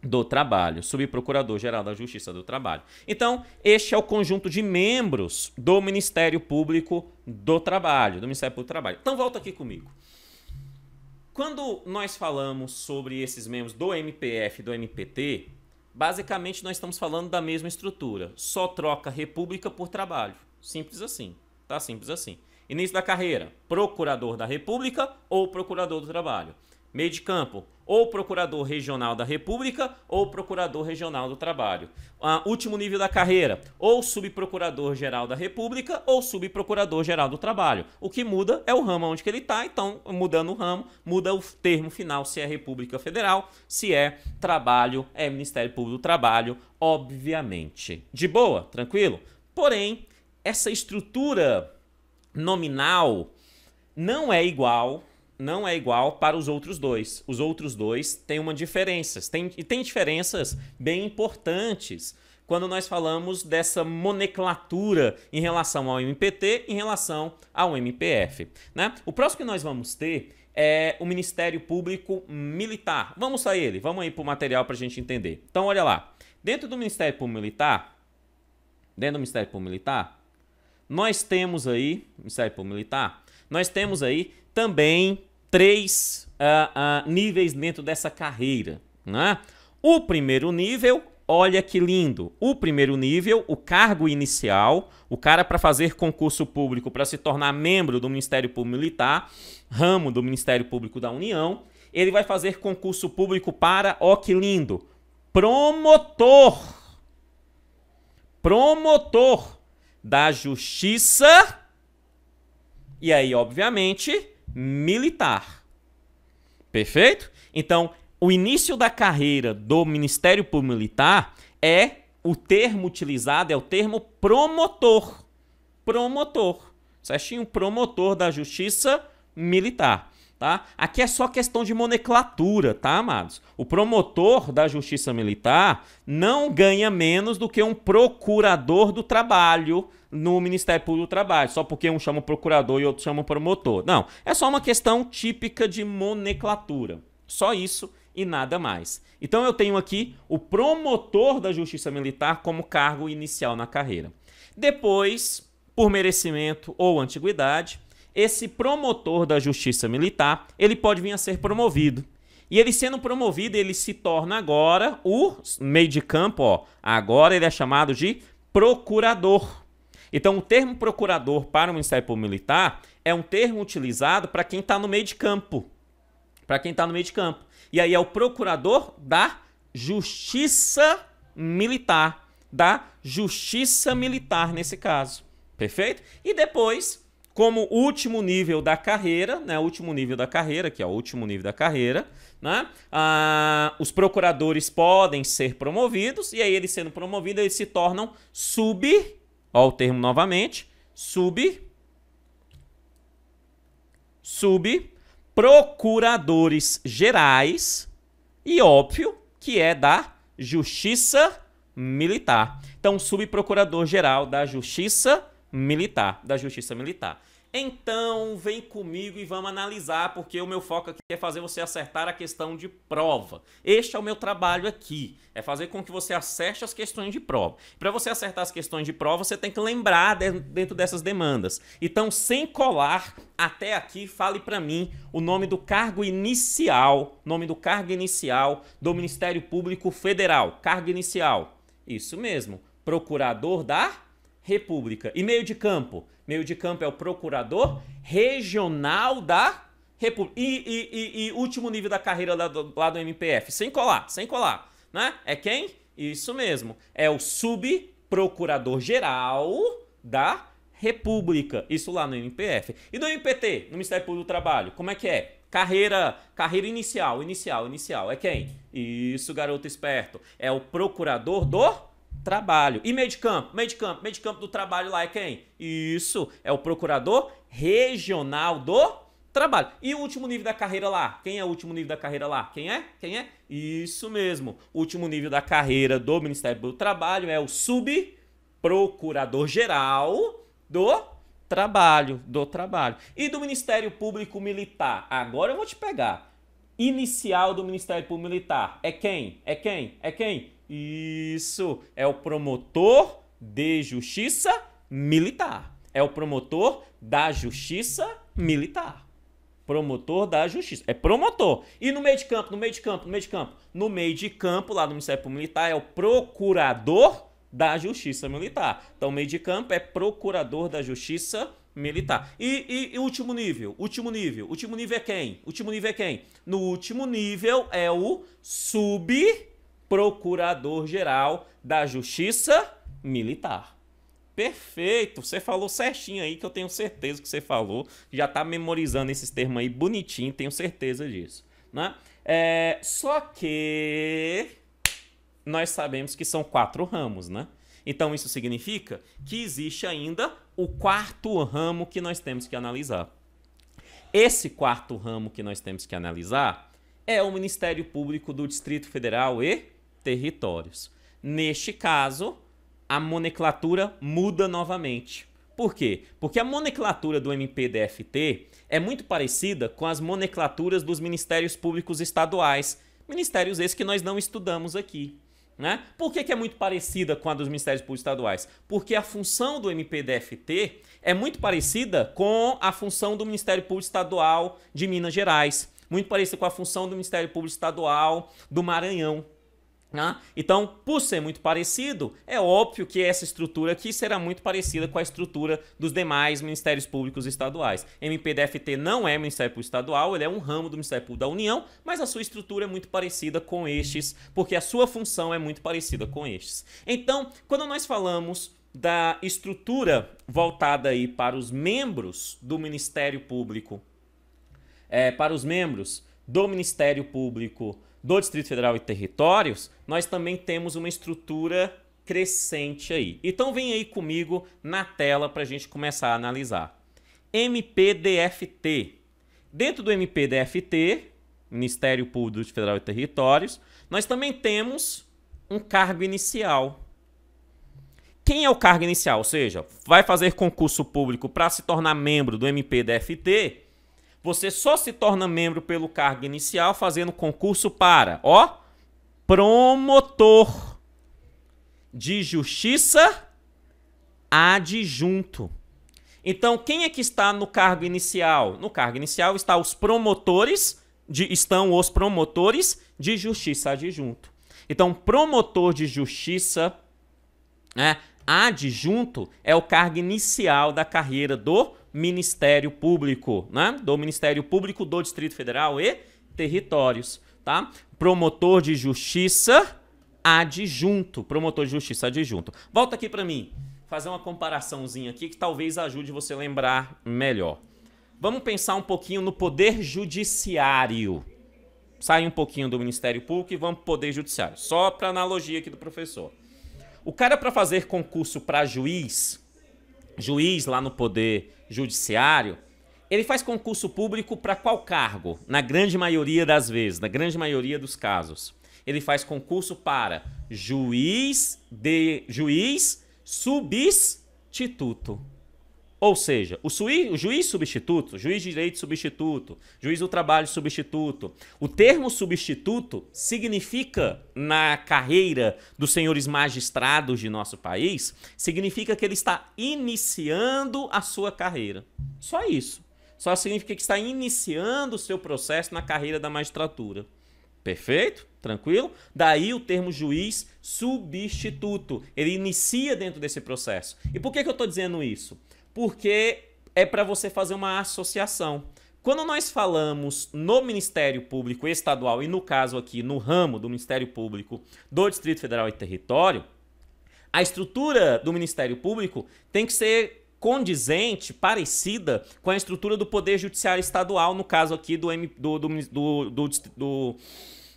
do Trabalho, Subprocurador-Geral da Justiça do Trabalho. Então, este é o conjunto de membros do Ministério Público do Trabalho, do Ministério Público do Trabalho. Então, volta aqui comigo. Quando nós falamos sobre esses membros do MPF e do MPT, basicamente nós estamos falando da mesma estrutura, só troca República por Trabalho. Simples assim, tá? Simples assim. Início da carreira, Procurador da República ou Procurador do Trabalho. Meio de campo, ou Procurador Regional da República ou Procurador Regional do Trabalho. Último nível da carreira, ou Subprocurador-Geral da República ou Subprocurador-Geral do Trabalho. O que muda é o ramo onde que ele está, então, mudando o ramo, muda o termo final, se é República Federal, se é Trabalho, é Ministério Público do Trabalho, obviamente. De boa? Tranquilo? Porém, essa estrutura nominal não é igual para os outros dois. Os outros dois têm uma diferença. Tem diferenças bem importantes quando nós falamos dessa nomenclatura em relação ao MPT, em relação ao MPF. Né? O próximo que nós vamos ter é o Ministério Público Militar. Vamos a ele, vamos aí para o material para a gente entender. Então, olha lá. Dentro do Ministério Público Militar, nós temos aí, também três níveis dentro dessa carreira. Né? O primeiro nível, olha que lindo. O primeiro nível, o cargo inicial, o cara para fazer concurso público para se tornar membro do Ministério Público Militar, ramo do Ministério Público da União, ele vai fazer concurso público para, ó que lindo, promotor da Justiça e aí, obviamente, militar. Perfeito? Então, o início da carreira do Ministério Público Militar o termo utilizado é o termo promotor. Certinho? Promotor da Justiça Militar. Tá? Aqui é só questão de nomenclatura, tá, amados? O promotor da Justiça Militar não ganha menos do que um procurador do trabalho no Ministério Público do Trabalho, só porque um chama procurador e outro chama promotor. Não, é só uma questão típica de nomenclatura. Só isso e nada mais. Então eu tenho aqui o promotor da Justiça Militar como cargo inicial na carreira. Depois, por merecimento ou antiguidade, esse promotor da justiça militar, ele pode vir a ser promovido. E ele sendo promovido, ele se torna agora o meio de campo, ó, agora ele é chamado de procurador. Então, o termo procurador para o Ministério Público Militar é um termo utilizado para quem está no meio de campo. Para quem está no meio de campo. E aí é o procurador da Justiça Militar. Da Justiça Militar, nesse caso. Perfeito? E depois, como último nível da carreira, né? Último nível da carreira, que é o último nível da carreira, né? Os procuradores podem ser promovidos, e aí eles sendo promovidos, eles se tornam ó o termo novamente, subprocuradores gerais, e óbvio que é da Justiça Militar. Então, subprocurador-geral da Justiça Militar. Então, vem comigo e vamos analisar, porque o meu foco aqui é fazer você acertar a questão de prova. Este é o meu trabalho aqui, é fazer com que você acerte as questões de prova. Para você acertar as questões de prova, você tem que lembrar dentro dessas demandas. Então, sem colar, até aqui, fale para mim o nome do cargo inicial, do Ministério Público Federal. Cargo inicial. Isso mesmo, Procurador da República. E meio de campo? Meio de campo é o Procurador Regional da República. E último nível da carreira lá do MPF? Sem colar, né? É quem? Isso mesmo. É o Subprocurador-Geral da República. Isso lá no MPF. E do MPT, no Ministério Público do Trabalho, como é que é? Carreira inicial. É quem? Isso, garoto esperto. É o Procurador do Trabalho. E meio de campo do trabalho lá é quem? Isso, é o Procurador Regional do Trabalho. E o último nível da carreira lá? Quem é o último nível da carreira lá? Quem é? Isso mesmo. O último nível da carreira do Ministério do Trabalho é o Subprocurador-Geral do Trabalho. E do Ministério Público Militar? Agora eu vou te pegar. Inicial do Ministério Público Militar é quem? Isso, é o Promotor de Justiça Militar. É o Promotor da Justiça Militar. Promotor da Justiça. É promotor. E no meio de campo? No meio de campo, lá do Ministério Público Militar, é o Procurador da Justiça Militar. Então, meio de campo é Procurador da Justiça Militar. E último nível? Último nível é quem? No último nível é o Subprocurador-Geral da Justiça Militar. Perfeito, você falou certinho aí, que eu tenho certeza que você falou. Já tá memorizando esses termos aí bonitinho, tenho certeza disso, né? Só que nós sabemos que são 4 ramos, né? Então isso significa que existe ainda o 4º ramo que nós temos que analisar. Esse 4º ramo que nós temos que analisar é o Ministério Público do Distrito Federal e Territórios. Neste caso, a nomenclatura muda novamente. Por quê? Porque a nomenclatura do MPDFT é muito parecida com as nomenclaturas dos Ministérios Públicos Estaduais. Ministérios esses que nós não estudamos aqui, né? Por que é muito parecida com a dos Ministérios Públicos Estaduais? Porque a função do MPDFT é muito parecida com a função do Ministério Público Estadual de Minas Gerais. Muito parecida com a função do Ministério Público Estadual do Maranhão. Então, por ser muito parecido, é óbvio que essa estrutura aqui será muito parecida com a estrutura dos demais Ministérios Públicos Estaduais. MPDFT não é Ministério Público Estadual, ele é um ramo do Ministério Público da União, mas a sua estrutura é muito parecida com estes, porque a sua função é muito parecida com estes. Então, quando nós falamos da estrutura voltada aí para os membros do Ministério Público, para os membros do Ministério Público do Distrito Federal e Territórios, nós também temos uma estrutura crescente aí. Então vem aí comigo na tela para a gente começar a analisar. MPDFT. Dentro do MPDFT, Ministério Público do Distrito Federal e Territórios, nós também temos um cargo inicial. Quem é o cargo inicial? Ou seja, vai fazer concurso público para se tornar membro do MPDFT, você só se torna membro pelo cargo inicial fazendo concurso para, promotor de justiça adjunto. Então, quem é que está no cargo inicial? No cargo inicial estão os promotores de justiça adjunto. Então, promotor de justiça, né, adjunto é o cargo inicial da carreira do Ministério Público, né? Do Ministério Público do Distrito Federal e territórios, tá? Promotor de justiça adjunto, promotor de justiça adjunto. Volta aqui para mim, fazer uma comparaçãozinha aqui que talvez ajude você a lembrar melhor. Vamos pensar um pouquinho no Poder Judiciário. Sai um pouquinho do Ministério Público e vamos para o Poder Judiciário. Só para analogia aqui do professor. O cara, para fazer concurso para juiz lá no Poder Judiciário, ele faz concurso público para qual cargo? Na grande maioria das vezes, na grande maioria dos casos. Ele faz concurso para juiz substituto. Ou seja, o juiz substituto, juiz de direito substituto, juiz do trabalho substituto. O termo substituto significa, na carreira dos senhores magistrados de nosso país, significa que ele está iniciando a sua carreira. Só isso. Só significa que está iniciando o seu processo na carreira da magistratura. Perfeito? Tranquilo? Daí o termo juiz substituto. Ele inicia dentro desse processo. E por que eu estou dizendo isso? Porque é para você fazer uma associação. Quando nós falamos no Ministério Público Estadual, e no caso aqui no ramo do Ministério Público do Distrito Federal e Território, a estrutura do Ministério Público tem que ser condizente, parecida com a estrutura do Poder Judiciário Estadual, no caso aqui do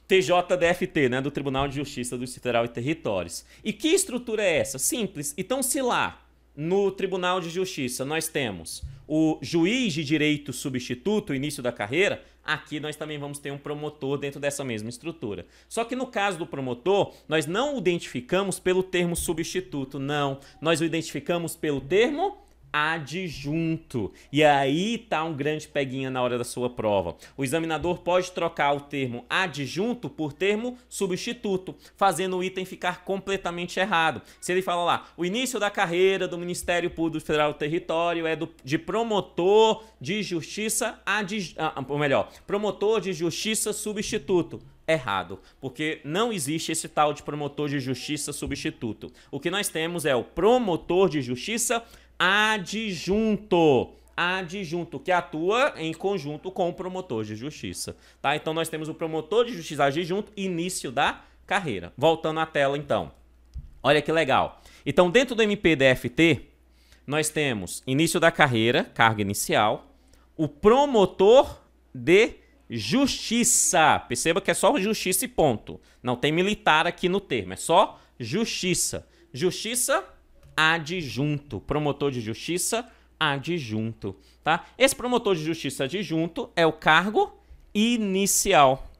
TJDFT, né, do Tribunal de Justiça do Distrito Federal e Territórios. E que estrutura é essa? Simples. Então, se lá no Tribunal de Justiça nós temos o juiz de direito substituto, início da carreira, aqui nós também vamos ter um promotor dentro dessa mesma estrutura. Só que no caso do promotor, nós não o identificamos pelo termo substituto, não. Nós o identificamos pelo termo adjunto. E aí tá um grande peguinha na hora da sua prova. O examinador pode trocar o termo adjunto por termo substituto, fazendo o item ficar completamente errado. Se ele fala lá, o início da carreira do Ministério Público Federal do Território é de promotor de justiça promotor de justiça substituto. Errado, porque não existe esse tal de promotor de justiça substituto. O que nós temos é o promotor de justiça adjunto, que atua em conjunto com o promotor de justiça, tá? Então nós temos o promotor de justiça adjunto, início da carreira. Voltando à tela então. Olha que legal. Então dentro do MPDFT, nós temos início da carreira, cargo inicial, o promotor de justiça. Perceba que é só justiça e ponto. Não tem militar aqui no termo, é só justiça. Justiça adjunto, promotor de justiça adjunto, tá? Esse promotor de justiça adjunto é o cargo inicial.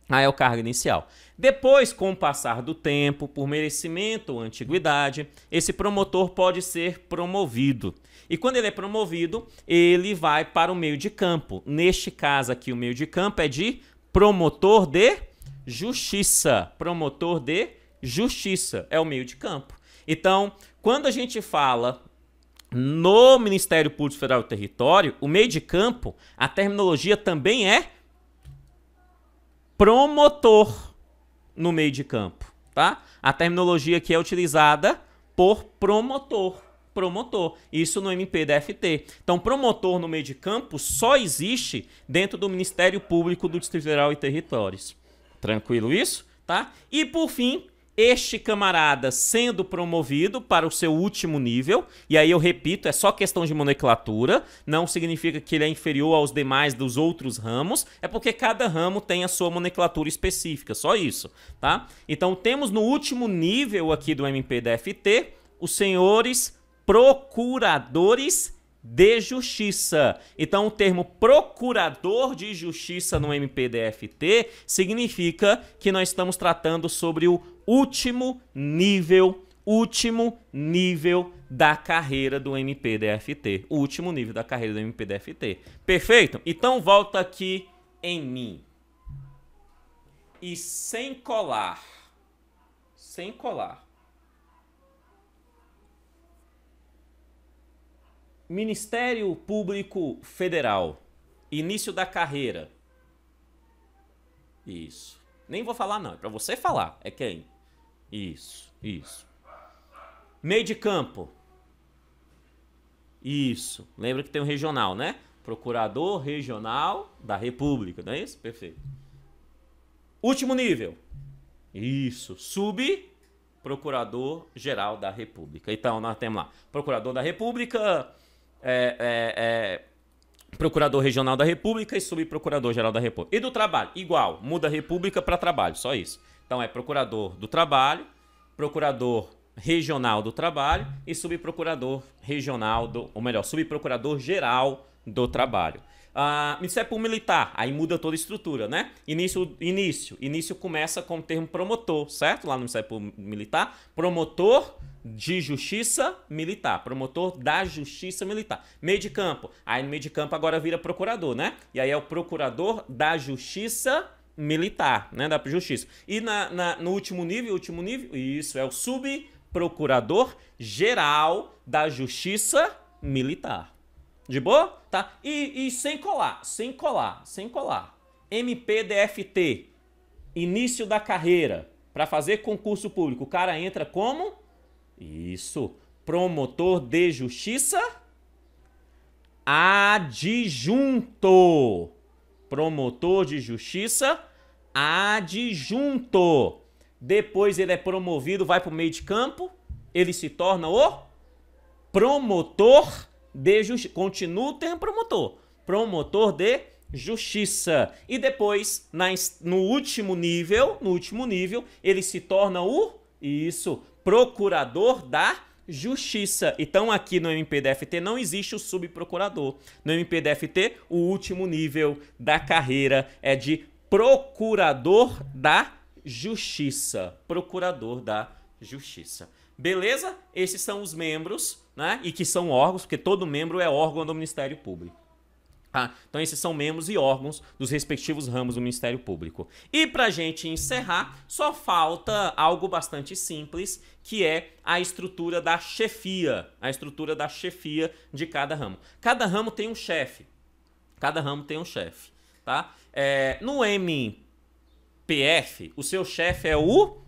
É o cargo inicial. Depois, com o passar do tempo, por merecimento ou antiguidade, esse promotor pode ser promovido. E quando ele é promovido, ele vai para o meio de campo. Neste caso aqui, o meio de campo é de promotor de justiça. Promotor de justiça é o meio de campo. Então, quando a gente fala no Ministério Público Federal do Território, o meio de campo, a terminologia também é promotor no meio de campo, tá? A terminologia que é utilizada por promotor. Isso no MPDFT. Então, promotor no meio de campo só existe dentro do Ministério Público do Distrito Federal e Territórios. Tranquilo isso? Tá? E, por fim, este camarada sendo promovido para o seu último nível, e aí eu repito, é só questão de nomenclatura, não significa que ele é inferior aos demais dos outros ramos, é porque cada ramo tem a sua nomenclatura específica, só isso, tá? Então temos no último nível aqui do MPDFT, os senhores procuradores de justiça. Então o termo procurador de justiça no MPDFT significa que nós estamos tratando sobre o último nível da carreira do MPDFT. O último nível da carreira do MPDFT. Perfeito? Então volta aqui em mim. E sem colar. Ministério Público Federal. Início da carreira. Isso. Nem vou falar não, é pra você falar. É quem? Isso. Meio de campo. Isso. Lembra que tem um regional, né? Procurador Regional da República, não é isso? Perfeito. Último nível. Isso. Subprocurador-Geral da República. Então, nós temos lá Procurador da República, Procurador Regional da República e Subprocurador-Geral da República. E do trabalho? Igual. Muda República para trabalho, só isso. Então, é Procurador do Trabalho, Procurador Regional do Trabalho e Subprocurador Regional ou melhor, Subprocurador-Geral do Trabalho. Ministério Público Militar, aí muda toda a estrutura, né? Início começa com o termo promotor, certo? Lá no Ministério Público Militar, promotor de Justiça Militar, promotor da Justiça Militar. Meio de campo, aí no meio de campo agora vira procurador, né? E aí é o procurador da Justiça Militar, né? Da Justiça. E no último nível, isso, é o Subprocurador-Geral da Justiça Militar. De boa? Tá? E sem colar. MPDFT, início da carreira. Para fazer concurso público, o cara entra como? Isso. Promotor de Justiça Adjunto. Promotor de Justiça Adjunto. Depois ele é promovido, vai para o meio de campo. Ele se torna o promotor de justiça. Continua o termo promotor. Promotor de justiça. E depois, no último nível, ele se torna procurador da justiça. Então, aqui no MPDFT não existe o subprocurador. No MPDFT, o último nível da carreira é de procurador da justiça. Procurador da justiça. Beleza? Esses são os membros, né? E que são órgãos, porque todo membro é órgão do Ministério Público. Então esses são membros e órgãos dos respectivos ramos do Ministério Público. E pra gente encerrar, só falta algo bastante simples, que é a estrutura da chefia. A estrutura da chefia de cada ramo. Cada ramo tem um chefe. Tá? No MPF, o seu chefe é o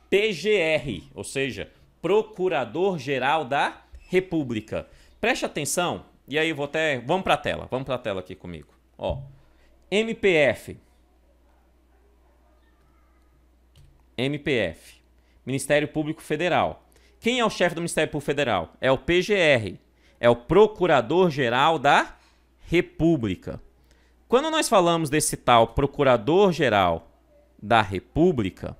PGR, ou seja, Procurador-Geral da República. Preste atenção, e aí vamos para a tela aqui comigo. Ó, MPF, Ministério Público Federal. Quem é o chefe do Ministério Público Federal? É o PGR, é o Procurador-Geral da República. Quando nós falamos desse tal Procurador-Geral da República,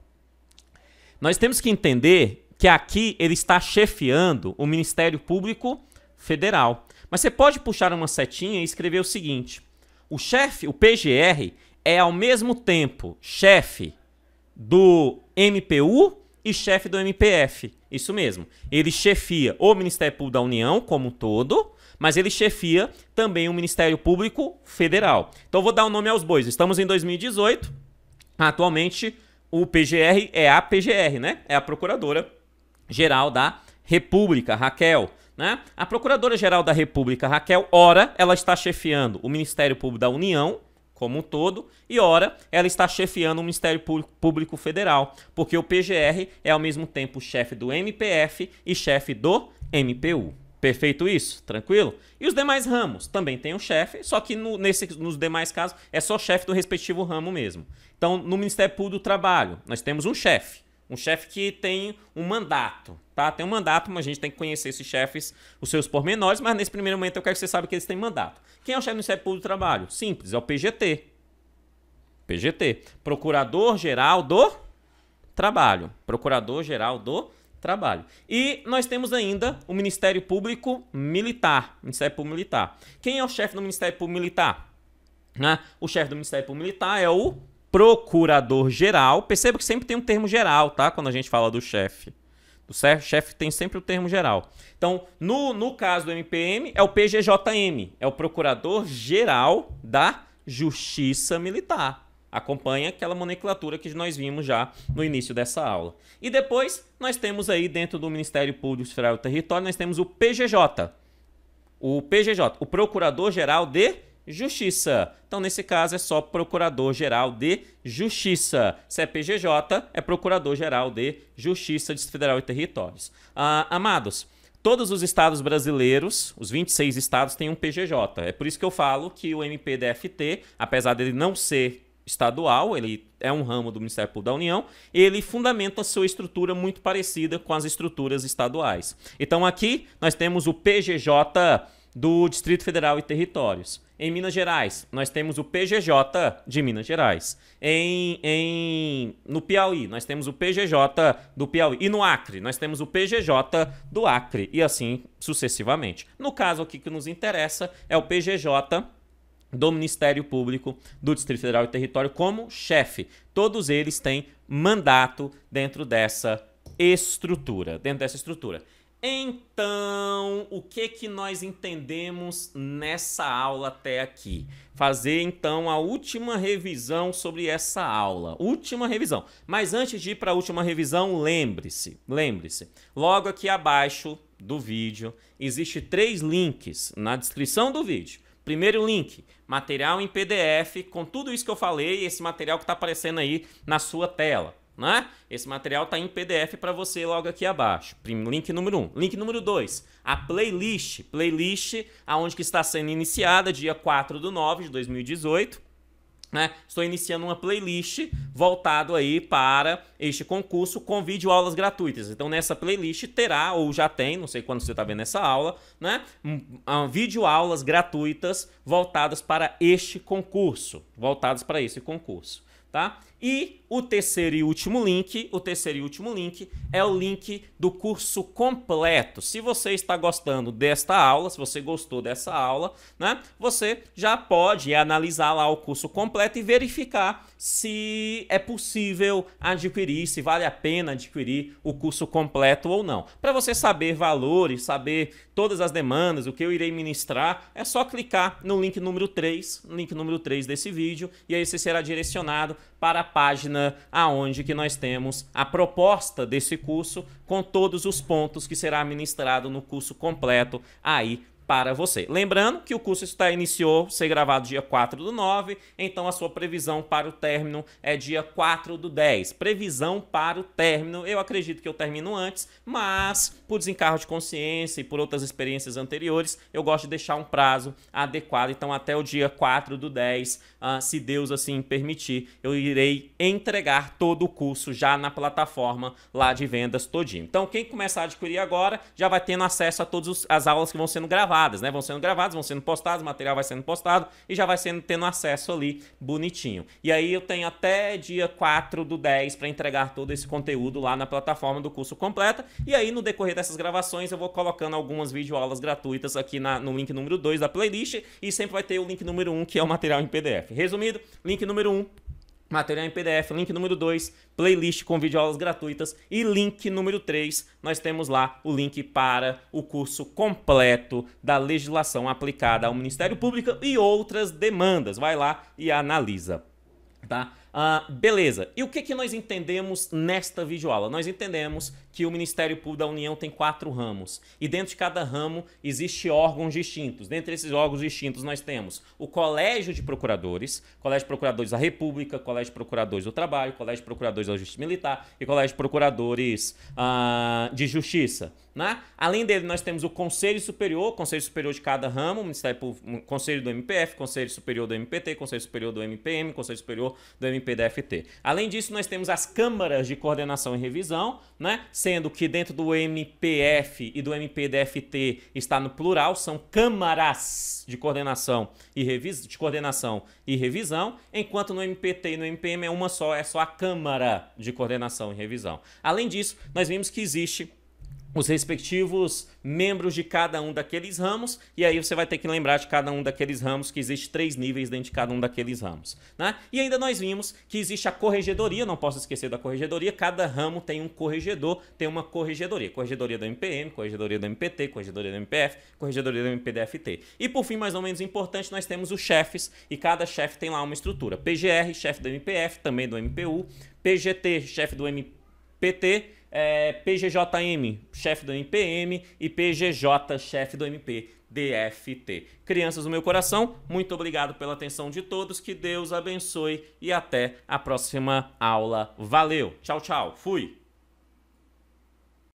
nós temos que entender que aqui ele está chefiando o Ministério Público Federal. Mas você pode puxar uma setinha e escrever o seguinte: o chefe, o PGR, é ao mesmo tempo chefe do MPU e chefe do MPF. Isso mesmo. Ele chefia o Ministério Público da União como um todo, mas ele chefia também o Ministério Público Federal. Então eu vou dar um nome aos bois. Estamos em 2018. Atualmente o PGR é a PGR, né? É a Procuradora-Geral da República, Raquel. Né? A Procuradora-Geral da República, Raquel, ora, ela está chefiando o Ministério Público da União como um todo, e ora, ela está chefiando o Ministério Público Federal, porque o PGR é ao mesmo tempo chefe do MPF e chefe do MPU. Perfeito isso? Tranquilo? E os demais ramos também tem um chefe, só que nos demais casos é só chefe do respectivo ramo mesmo. Então, no Ministério Público do Trabalho, nós temos um chefe que tem um mandato, tá? Tem um mandato, mas a gente tem que conhecer esses chefes, os seus pormenores, mas nesse primeiro momento eu quero que você saiba que eles têm mandato. Quem é o chefe do Ministério Público do Trabalho? Simples, é o PGT. Procurador-Geral do Trabalho. Procurador-Geral do Trabalho. E nós temos ainda o Ministério Público Militar. Ministério Público Militar. Quem é o chefe do Ministério Público Militar? O chefe do Ministério Público Militar é o Procurador-Geral. Perceba que sempre tem um termo geral, tá? Quando a gente fala do chefe. Do chefe tem sempre o termo geral. Então, no caso do MPM, é o PGJM. É o Procurador-Geral da Justiça Militar. Acompanha aquela nomenclatura que nós vimos já no início dessa aula. E depois, nós temos aí dentro do Ministério Público Federal do Território, nós temos o PGJ. O PGJ, o Procurador-Geral de Justiça. Então, nesse caso, é só Procurador-Geral de Justiça. Se é PGJ, é Procurador-Geral de Justiça, Distrito Federal e Territórios. Amados, todos os estados brasileiros, os 26 estados, têm um PGJ. É por isso que eu falo que o MPDFT, apesar dele não ser estadual, ele é um ramo do Ministério Público da União, ele fundamenta sua estrutura muito parecida com as estruturas estaduais. Então, aqui nós temos o PGJ do Distrito Federal e Territórios. Em Minas Gerais, nós temos o PGJ de Minas Gerais. No Piauí, nós temos o PGJ do Piauí. E no Acre, nós temos o PGJ do Acre. E assim sucessivamente. No caso aqui que nos interessa é o PGJ do Ministério Público do Distrito Federal e Território como chefe. Todos eles têm mandato dentro dessa estrutura. Então, o que nós entendemos nessa aula até aqui? Fazer, então, a última revisão sobre essa aula. Última revisão. Mas antes de ir para a última revisão, lembre-se. Logo aqui abaixo do vídeo, existe 3 links na descrição do vídeo. Primeiro link, material em PDF, com tudo isso que eu falei, esse material que está aparecendo aí na sua tela. Né? Esse material está em PDF para você logo aqui abaixo. Link número 1. Link número 2, a playlist. Playlist aonde que está sendo iniciada dia 4/9/2018. Né? Estou iniciando uma playlist voltado aí para este concurso com videoaulas gratuitas. Então nessa playlist terá, ou já tem, não sei quando você está vendo essa aula, né? Videoaulas gratuitas voltadas para este concurso. Tá? E o terceiro e último link é o link do curso completo. Se você está gostando desta aula, se você gostou dessa aula, né, você já pode analisar lá o curso completo e verificar se é possível adquirir, se vale a pena adquirir o curso completo ou não. Para você saber valores, saber todas as demandas, o que eu irei ministrar, é só clicar no link número 3, desse vídeo, e aí você será direcionado para a página aonde que nós temos a proposta desse curso com todos os pontos que será ministrado no curso completo aí para você. Lembrando que o curso iniciou ser gravado dia 4/9, então a sua previsão para o término é dia 4/10. Previsão para o término, eu acredito que eu termino antes, mas por desencargo de consciência e por outras experiências anteriores, eu gosto de deixar um prazo adequado, então até o dia 4/10, se Deus assim permitir, eu irei entregar todo o curso já na plataforma lá de vendas todinho. Então quem começar a adquirir agora, já vai tendo acesso a todas as aulas que vão sendo gravadas. Né? Vão sendo postados, o material vai sendo postado e já vai tendo acesso ali bonitinho. E aí eu tenho até dia 4/10 para entregar todo esse conteúdo lá na plataforma do curso completo. E aí no decorrer dessas gravações eu vou colocando algumas videoaulas gratuitas aqui no link número 2 da playlist e sempre vai ter o link número 1, que é o material em PDF. Resumido, link número 1, material em PDF, link número 2, playlist com videoaulas gratuitas e link número 3, nós temos lá o link para o curso completo da legislação aplicada ao Ministério Público e outras demandas. Vai lá e analisa, tá? Beleza. E o que nós entendemos nesta videoaula? Nós entendemos que o Ministério Público da União tem 4 ramos. E dentro de cada ramo existe órgãos distintos. Dentre esses órgãos distintos nós temos o Colégio de Procuradores da República, Colégio de Procuradores do Trabalho, Colégio de Procuradores da Justiça Militar e Colégio de Procuradores de Justiça. Né? Além dele, nós temos o Conselho Superior de cada ramo, Ministério Público, Conselho do MPF, Conselho Superior do MPT, Conselho Superior do MPM, Conselho Superior do MPDFT. Além disso, nós temos as câmaras de coordenação e revisão, né? Sendo que dentro do MPF e do MPDFT está no plural, são câmaras de coordenação e revisão, enquanto no MPT e no MPM é uma só, é só a Câmara de Coordenação e Revisão. Além disso, nós vimos que existe os respectivos membros de cada um daqueles ramos, e aí você vai ter que lembrar de cada um daqueles ramos, que existe 3 níveis dentro de cada um daqueles ramos, né? E ainda nós vimos que existe a corregedoria, não posso esquecer da corregedoria, cada ramo tem um corregedor, tem uma corregedoria do MPM, corregedoria do MPT, corregedoria do MPF, corregedoria do MPDFT. E por fim, mais ou menos importante, nós temos os chefes, e cada chefe tem lá uma estrutura. PGR, chefe do MPF, também do MPU, PGT, chefe do MPT, PGJM, chefe do MPM, e PGJ, chefe do MPDFT. Crianças do meu coração, muito obrigado pela atenção de todos, que Deus abençoe e até a próxima aula. Valeu, tchau, tchau, fui!